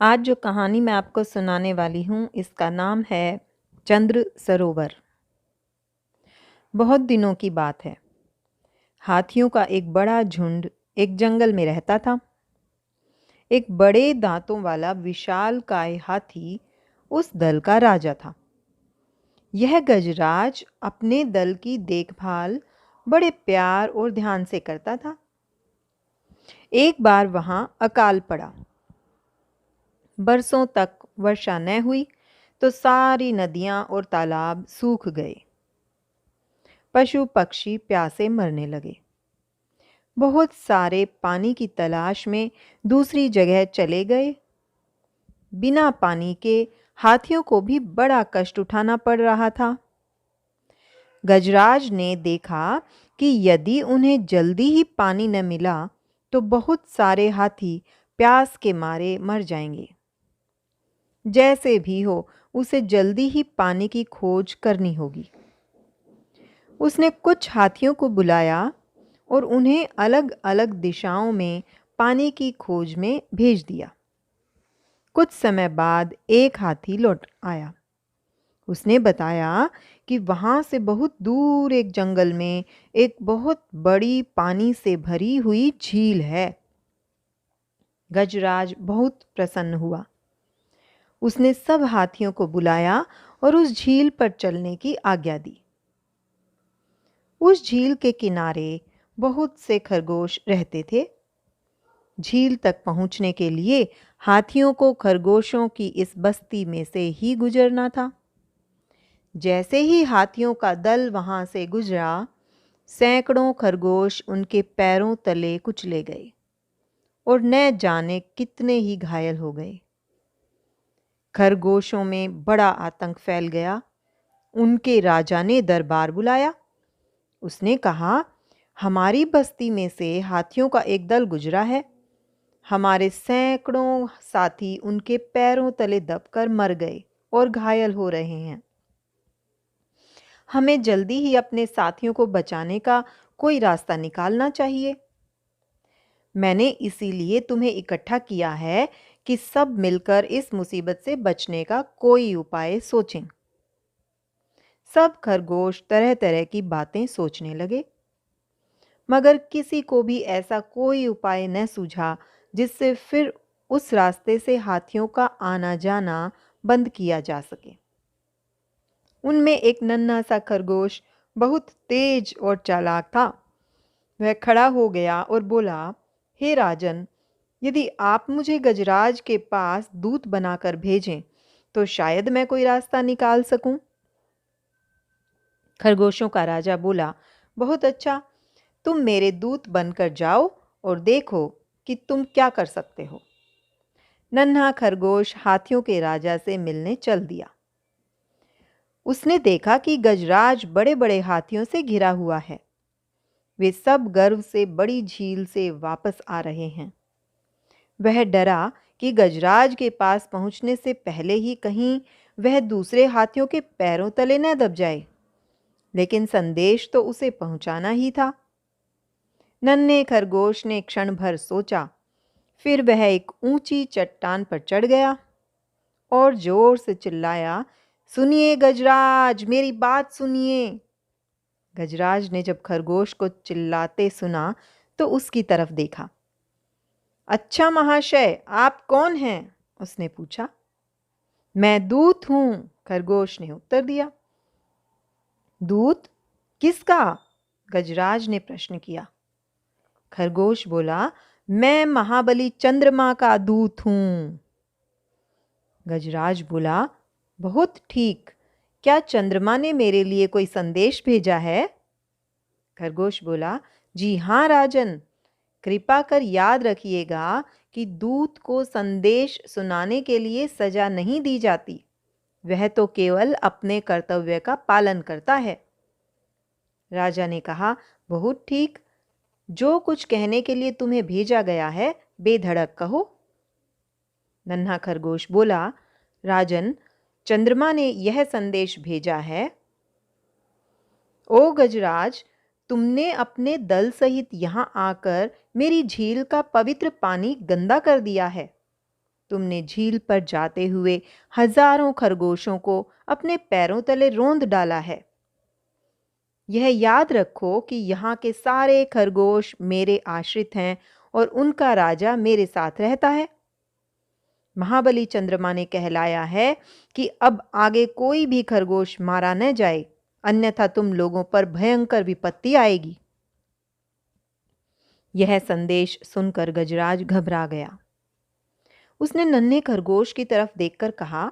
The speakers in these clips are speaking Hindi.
आज जो कहानी मैं आपको सुनाने वाली हूँ, इसका नाम है चंद्र सरोवर। बहुत दिनों की बात है। हाथियों का एक बड़ा झुंड एक जंगल में रहता था। एक बड़े दांतों वाला विशालकाय हाथी उस दल का राजा था। यह गजराज अपने दल की देखभाल बड़े प्यार और ध्यान से करता था। एक बार वहां अकाल पड़ा। बरसों तक वर्षा न हुई तो सारी नदियां और तालाब सूख गए। पशु पक्षी प्यासे मरने लगे। बहुत सारे पानी की तलाश में दूसरी जगह चले गए। बिना पानी के हाथियों को भी बड़ा कष्ट उठाना पड़ रहा था। गजराज ने देखा कि यदि उन्हें जल्दी ही पानी न मिला तो बहुत सारे हाथी प्यास के मारे मर जाएंगे। जैसे भी हो, उसे जल्दी ही पानी की खोज करनी होगी। उसने कुछ हाथियों को बुलाया और उन्हें अलग अलग दिशाओं में पानी की खोज में भेज दिया। कुछ समय बाद एक हाथी लौट आया। उसने बताया कि वहां से बहुत दूर एक जंगल में एक बहुत बड़ी पानी से भरी हुई झील है। गजराज बहुत प्रसन्न हुआ। उसने सब हाथियों को बुलाया और उस झील पर चलने की आज्ञा दी। उस झील के किनारे बहुत से खरगोश रहते थे। झील तक पहुंचने के लिए हाथियों को खरगोशों की इस बस्ती में से ही गुजरना था। जैसे ही हाथियों का दल वहां से गुजरा, सैकड़ों खरगोश उनके पैरों तले कुचले गए और न जाने कितने ही घायल हो गए। खरगोशों में बड़ा आतंक फैल गया। उनके राजा ने दरबार बुलाया। उसने कहा, हमारी बस्ती में से हाथियों का एक दल गुजरा है। हमारे सैकड़ों साथी उनके पैरों तले दबकर मर गए और घायल हो रहे हैं। हमें जल्दी ही अपने साथियों को बचाने का कोई रास्ता निकालना चाहिए। मैंने इसीलिए तुम्हें इकट्ठा किया है कि सब मिलकर इस मुसीबत से बचने का कोई उपाय सोचें। सब खरगोश तरह तरह की बातें सोचने लगे, मगर किसी को भी ऐसा कोई उपाय न सूझा जिससे फिर उस रास्ते से हाथियों का आना जाना बंद किया जा सके। उनमें एक नन्हा सा खरगोश बहुत तेज और चालाक था। वह खड़ा हो गया और बोला, हे राजन, यदि आप मुझे गजराज के पास दूत बनाकर भेजें तो शायद मैं कोई रास्ता निकाल सकूं। खरगोशों का राजा बोला, बहुत अच्छा, तुम मेरे दूत बनकर जाओ और देखो कि तुम क्या कर सकते हो। नन्हा खरगोश हाथियों के राजा से मिलने चल दिया। उसने देखा कि गजराज बड़े बड़े हाथियों से घिरा हुआ है। वे सब गर्व से बड़ी झील से वापस आ रहे हैं। वह डरा कि गजराज के पास पहुंचने से पहले ही कहीं वह दूसरे हाथियों के पैरों तले न दब जाए। लेकिन संदेश तो उसे पहुंचाना ही था। नन्हे खरगोश ने क्षण भर सोचा, फिर वह एक ऊंची चट्टान पर चढ़ गया और जोर से चिल्लाया, सुनिए गजराज, मेरी बात सुनिए। गजराज ने जब खरगोश को चिल्लाते सुना तो उसकी तरफ देखा। अच्छा महाशय, आप कौन हैं? उसने पूछा। मैं दूत हूं, खरगोश ने उत्तर दिया। दूत? किसका? गजराज ने प्रश्न किया। खरगोश बोला, मैं महाबली चंद्रमा का दूत हूं। गजराज बोला, बहुत ठीक, क्या चंद्रमा ने मेरे लिए कोई संदेश भेजा है? खरगोश बोला, जी हाँ राजन, कृपा कर याद रखिएगा कि दूत को संदेश सुनाने के लिए सजा नहीं दी जाती। वह तो केवल अपने कर्तव्य का पालन करता है। राजा ने कहा, बहुत ठीक, जो कुछ कहने के लिए तुम्हें भेजा गया है बेधड़क कहो। नन्हा खरगोश बोला, राजन, चंद्रमा ने यह संदेश भेजा है, ओ गजराज, तुमने अपने दल सहित यहाँ आकर मेरी झील का पवित्र पानी गंदा कर दिया है। तुमने झील पर जाते हुए हजारों खरगोशों को अपने पैरों तले रौंद डाला है। यह याद रखो कि यहाँ के सारे खरगोश मेरे आश्रित हैं और उनका राजा मेरे साथ रहता है। महाबली चंद्रमा ने कहलाया है कि अब आगे कोई भी खरगोश मारा न जाए, अन्यथा तुम लोगों पर भयंकर विपत्ति आएगी। यह संदेश सुनकर गजराज घबरा गया। उसने नन्हे खरगोश की तरफ देखकर कहा,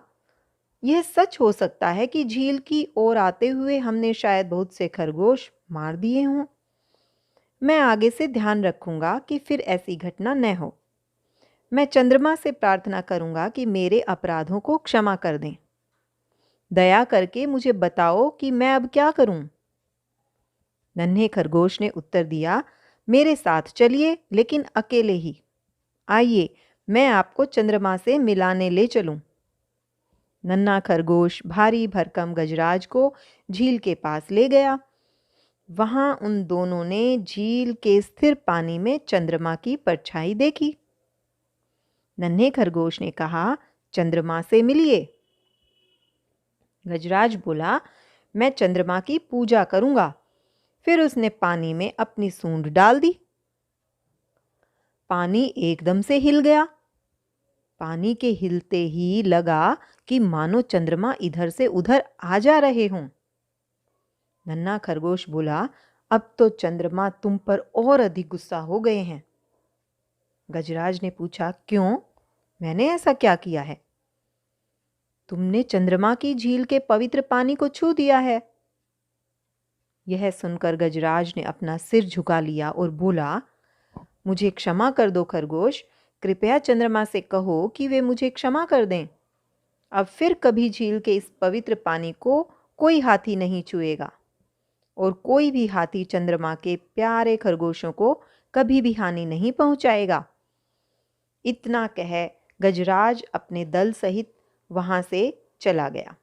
यह सच हो सकता है कि झील की ओर आते हुए हमने शायद बहुत से खरगोश मार दिए हों। मैं आगे से ध्यान रखूंगा कि फिर ऐसी घटना न हो। मैं चंद्रमा से प्रार्थना करूंगा कि मेरे अपराधों को क्षमा कर दें। दया करके मुझे बताओ कि मैं अब क्या करूं? नन्हे खरगोश ने उत्तर दिया, मेरे साथ चलिए, लेकिन अकेले ही। आइए, मैं आपको चंद्रमा से मिलाने ले चलूं। नन्हा खरगोश भारी भरकम गजराज को झील के पास ले गया। वहां उन दोनों ने झील के स्थिर पानी में चंद्रमा की परछाई देखी। नन्हे खरगोश ने कहा, चंद्रमा से मिलिए। गजराज बोला, मैं चंद्रमा की पूजा करूंगा। फिर उसने पानी में अपनी सूंड डाल दी। पानी एकदम से हिल गया। पानी के हिलते ही लगा कि मानो चंद्रमा इधर से उधर आ जा रहे हों। नन्हा खरगोश बोला, अब तो चंद्रमा तुम पर और अधिक गुस्सा हो गए हैं। गजराज ने पूछा, क्यों? मैंने ऐसा क्या किया है? तुमने चंद्रमा की झील के पवित्र पानी को छू दिया है। यह सुनकर गजराज ने अपना सिर झुका लिया और बोला, मुझे क्षमा कर दो खरगोश, कृपया चंद्रमा से कहो कि वे मुझे क्षमा कर दें। अब फिर कभी झील के इस पवित्र पानी को कोई हाथी नहीं छुएगा और कोई भी हाथी चंद्रमा के प्यारे खरगोशों को कभी भी हानि नहीं पहुंचाएगा। इतना कह गजराज अपने दल सहित वहां से चला गया।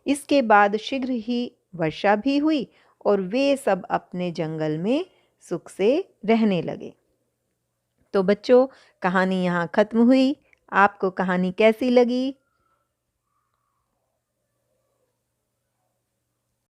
इसके बाद शीघ्र ही वर्षा भी हुई और वे सब अपने जंगल में सुख से रहने लगे। तो बच्चों, कहानी यहाँ खत्म हुई। आपको कहानी कैसी लगी